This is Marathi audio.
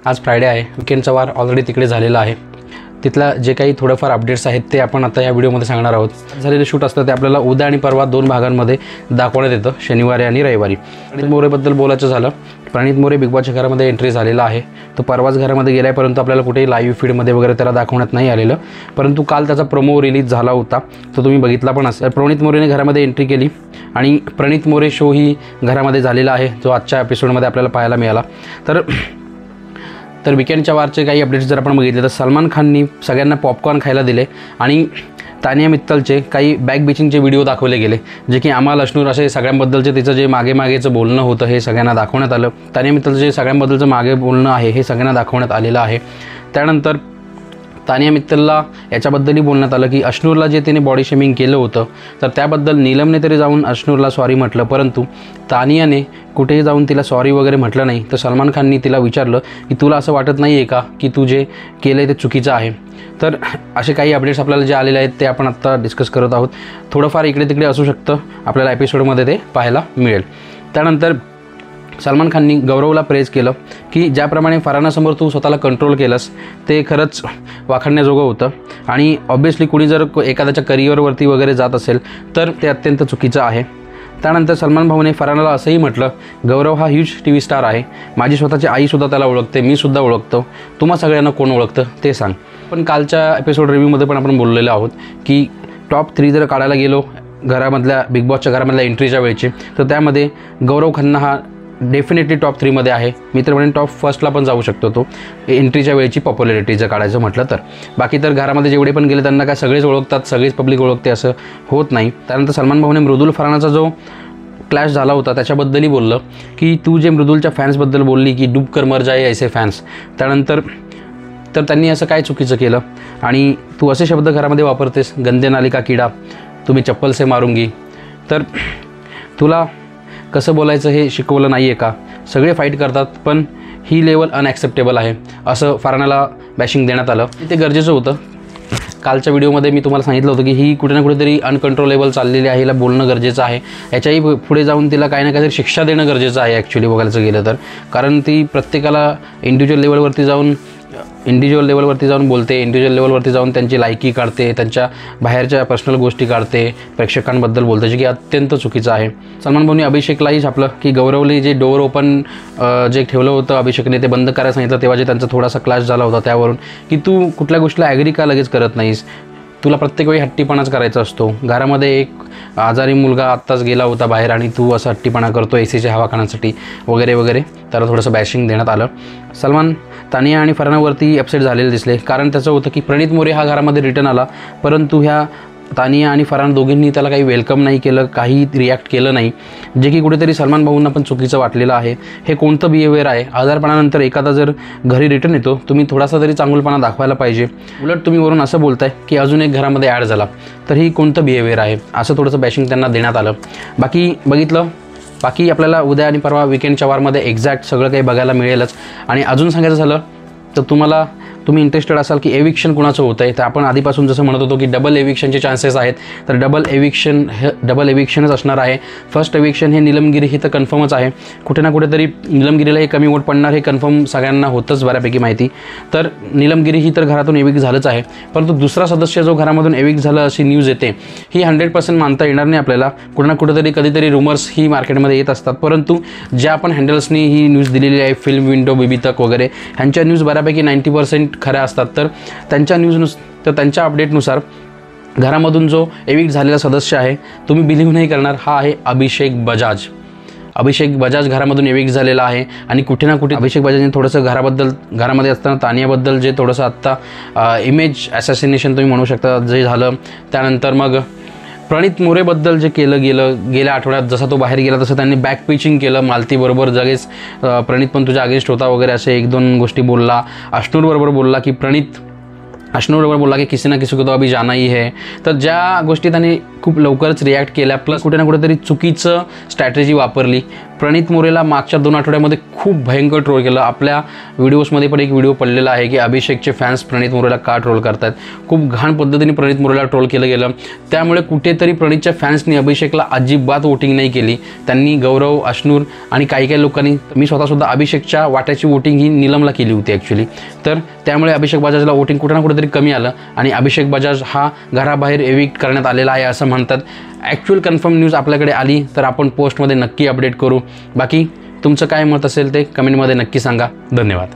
आज फ्रायडे आहे, विकेंडचा वार ऑलरेडी तिकडे झालेला आहे. तिथला जे काही थोडंफार अपडेट्स आहेत ते आपण आता या व्हिडिओमध्ये सांगणार आहोत. झालेलं शूट असतं ते आपल्याला उद्या आणि परवा 2 भागांमध्ये दाखवण्यात येतं, शनिवारी आणि रविवारी. प्रणित मोरेबद्दल बोलायचं झालं, प्रणित मोरे बिग बॉसच्या घरामध्ये एंट्री झालेला आहे. तो परवाच घरामध्ये गेला आहे, परंतु आपल्याला कुठेही लाईव्ह फीडमध्ये वगैरे त्याला दाखवण्यात नाही आलेलं. परंतु काल त्याचा प्रोमो रिलीज झाला होता, तो तुम्ही बघितला पण असेल. प्रणित मोरेने घरामध्ये एंट्री केली आणि प्रणित मोरे शो ही घरामध्ये झालेला आहे, जो आजच्या एपिसोडमध्ये आपल्याला पाहायला मिळाला. तर विकेंडच्या वारचे काही अपडेट्स जर आपण बघितले तर सलमान खाननी सगळ्यांना पॉपकॉर्न खायला दिले आणि तानिया मित्तलचे काही बॅक बिचिंगचे व्हिडिओ दाखवले गेले, जे की अमाल अश्नूर असे सगळ्यांबद्दलचे तिचं जे मागेचं बोलणं होतं हे सगळ्यांना दाखवण्यात आलं. तानिया मित्तलचं जे सगळ्यांबद्दलचं मागे बोलणं आहे हे सगळ्यांना दाखवण्यात आलेलं आहे. त्यानंतर तानिया मित्तलला याच्याबद्दलही बोलण्यात आलं की अश्नूरला जे तिने बॉडी शेमिंग केलं होतं तर त्याबद्दल नीलमने तरी जाऊन अश्नूरला सॉरी म्हटलं, परंतु तानियाने कुठेही जाऊन तिला सॉरी वगैरे म्हटलं नाही. तर सलमान खाननी तिला विचारलं की तुला असं वाटत नाही आहे का की तू जे केलं आहे ते चुकीचं आहे. तर असे काही अपडेट्स आपल्याला जे आलेले आहेत ते आपण आत्ता डिस्कस करत आहोत. थोडंफार इकडे तिकडे असू शकतं, आपल्याला एपिसोडमध्ये ते पाहायला मिळेल. त्यानंतर सलमान खाननी गौरवला प्रेज केलं की ज्याप्रमाणे फरहानासमोर तू स्वतःला कंट्रोल केलंस ते खरंच वाखाणण्याजोगं होतं आणि ऑब्व्हियसली कुणी जर एखाद्याच्या करिअरवरती वगैरे जात असेल तर ते अत्यंत चुकीचं आहे. त्यानंतर सलमान भाऊने फरहानाला असंही म्हटलं, गौरव हा ह्यूज TV स्टार आहे, माझी स्वतःची आईसुद्धा त्याला ओळखते, मी सुद्धा ओळखतो, तुम्हा सगळ्यांना कोण ओळखतं ते सांग. पण कालच्या एपिसोड रिव्ह्यूमध्ये पण आपण बोललेलो आहोत की टॉप 3 जर काढायला गेलो घरामधल्या बिग बॉसच्या घरामधल्या एंट्रीच्या वेळची तर त्यामध्ये गौरव खन्ना हा डेफिनेटली टॉप 3मध्ये आहे. मी तर म्हणेन टॉप 1ला पण जाऊ शकतो तो एंट्रीच्या वेळची पॉप्युलॅरिटी जर काढायचं म्हटलं तर. बाकी तर घरामध्ये जेवढे पण गेले त्यांना काय सगळेच ओळखतात, सगळीच पब्लिक ओळखते असं होत नाही. त्यानंतर सलमान भाऊने मृदुल फरहानाचा जो क्लॅश झाला होता त्याच्याबद्दलही बोललं की तू जे मृदुलच्या फॅन्सबद्दल बोलली की डूब कर मर जाए ऐसे फॅन्स, त्यानंतर तर त्यांनी असं काय चुकीचं केलं आणि तू असे शब्द घरामध्ये वापरतेस, गंदे नाली का किडा, तुम्ही चप्पल से मारूंगी. तर तुला कसं बोलायचं हे शिकवलं नाही आहे का? सगळे फाईट करतात पण ही लेवल अनॲक्सेप्टेबल आहे असं फरहानाला बॅशिंग देण्यात आलं. ते गरजेचं होतं. कालच्या व्हिडिओमध्ये मी तुम्हाला सांगितलं होतं की ही कुठे ना कुठेतरी अनकंट्रोलेबल चाललेली आहे, हिला बोलणं गरजेचं आहे. याच्याही पुढे जाऊन तिला काही ना काहीतरी शिक्षा देणं गरजेचं आहे ॲक्च्युली बघायचं गेलं तर. कारण ती प्रत्येकाला इंडिव्हिज्युअल लेवलवरती जाऊन बोलते, इंडिव्हिज्युअल लेवलवरती जाऊन त्यांची लायकी काढते, त्यांच्या बाहेरच्या पर्सनल गोष्टी काढते, प्रेक्षकांबद्दल बोलते, जे की अत्यंत चुकीचं आहे. सलमान भाऊनी अभिषेकलाही छापलं की गौरवने जे डोअर ओपन जे ठेवलं होतं अभिषेकने ते बंद करायला सांगितलं तेव्हा जे त्यांचा थोडासा क्लॅश झाला होता त्यावरून की तू कुठल्या गोष्टीला ॲग्री का लगेच करत नाहीस, तुला प्रत्येक वेळी हट्टीपणाच करायचा असतो. घरामध्ये एक आजारी मुलगा आत्ताच गेला होता बाहेर आणि तू असं हट्टीपणा करतो एसीची हवा खाण्यासाठी वगैरे वगैरे. त्याला थोडंसं बॅशिंग देण्यात आलं. सलमान तानिया आणि फरहानावरती अपसेट झालेले दिसले, कारण त्याचं होतं की प्रणित मोरे हा घरामध्ये रिटर्न आला परंतु ह्या तानिया आणि फरहान दोघींनी त्याला काही वेलकम नाही केलं, काही रिॲक्ट केलं नाही, जे की कुठेतरी सलमान भाऊंना पण चुकीचं वाटलेलं आहे. हे कोणतं बिहेवियर आहे? आजारपणानंतर एखादा जर घरी रिटर्न येतो तुम्ही थोडासा तरी चांगुलपणा दाखवायला पाहिजे. उलट तुम्ही वरून असं बोलताय की अजून एक घरामध्ये ॲड झाला, तर ही कोणतं बिहेवियर आहे? असं थोडंसं बॅशिंग त्यांना देण्यात आलं. बाकी आपल्याला उद्या आणि परवा विकेंडच्या वारमध्ये एक्झॅक्ट सगळं काही बघायला मिळेलच. आणि अजून सांगायचं झालं तर तुम्ही इंटरेस्टेड असाल की एविक्शन कुणाचं होतं आहे तर आपण आधीपासून जसं म्हणत होतो की डबल एविक्शनचे चान्सेस आहेत, तर डबल एविक्शनच असणार आहे. फर्स्ट एविक्शन हे नीलमगिरी ही तर कन्फर्मच आहे. कुठे ना कुठेतरी नीलमगिरीला हे कमी वोट पडणार हे कन्फर्म सगळ्यांना होतंच बऱ्यापैकी माहिती. तर नीलमगिरी ही तर घरातून एविक्ट झालंच आहे, परंतु दुसरा सदस्य जो घरामधून एविक्ट झालं अशी न्यूज येते ही 100% मानता येणार नाही आपल्याला. कुठे ना कुठेतरी कधीतरी रुमर्स ही मार्केटमध्ये येत असतात, परंतु ज्या आपण हँडल्सनी ही न्यूज दिलेली आहे फिल्म विंडो, बीबी तक वगैरे ह्यांच्या न्यूज बऱ्यापैकी 90% खऱ्या असतात. तर त्यांच्या अपडेटनुसार घरामधून जो एविक्ट झालेला सदस्य आहे तुम्ही बिलीव्ह नाही करणार, हा आहे अभिषेक बजाज घरामधून एविक्ट झालेला आहे. आणि कुठे ना कुठे अभिषेक बजाजने थोडंसं घरामध्ये असताना तानियाबद्दल जे थोडंसं आत्ता इमेज ॲसॅसिनेशन तुम्ही म्हणू शकता जे झालं, त्यानंतर मग प्रणित मोरेबद्दल जे केलं गेल्या आठवड्यात जसा तो बाहेर गेला तसं त्यांनी बॅक पिचिंग केलं मालतीबरोबर, जगेच प्रणित पण तुझ्या अगेन्स्ट होता वगैरे असे 1-2 गोष्टी बोलला. अश्नूरबरोबर बोलला की किसी ना किसी को तो अभी जाना ही है. तर ज्या गोष्टी त्यांनी खूप लवकरच रिॲक्ट केल्या, प्लस कुठे ना कुठेतरी चुकीचं स्ट्रॅटेजी वापरली. प्रणित मोरेला मागच्या 2 आठवड्यामध्ये खूप भयंकर ट्रोल केलं. आपल्या व्हिडिओजमध्ये पण एक व्हिडिओ पडलेला आहे की अभिषेकचे फॅन्स प्रणित मोरेला का ट्रोल करतात. खूप घाण पद्धतीने प्रणित मोरेला ट्रोल केलं गेलं. त्यामुळे कुठेतरी प्रणितच्या फॅन्सनी अभिषेकला अजिबात वोटिंग नाही केली. त्यांनी गौरव, अश्नूर आणि काही लोकांनी, मी स्वतःसुद्धा अभिषेकच्या वाट्याची वोटिंग ही नीलमला केली होती ॲक्च्युली. तर त्यामुळे अभिषेक बजाजला वोटिंग कुठे ना कुठेतरी कमी आलं आणि अभिषेक बजाज हा घराबाहेर एविक्ट करण्यात आलेला आहे असं म्हणतात. ॲक्च्युअल कन्फर्म न्यूज आपल्याकडे आली तर आपण पोस्टमध्ये नक्की अपडेट करू. बाकी तुमचं काय मत असेल ते कमेंटमध्ये नक्की सांगा. धन्यवाद.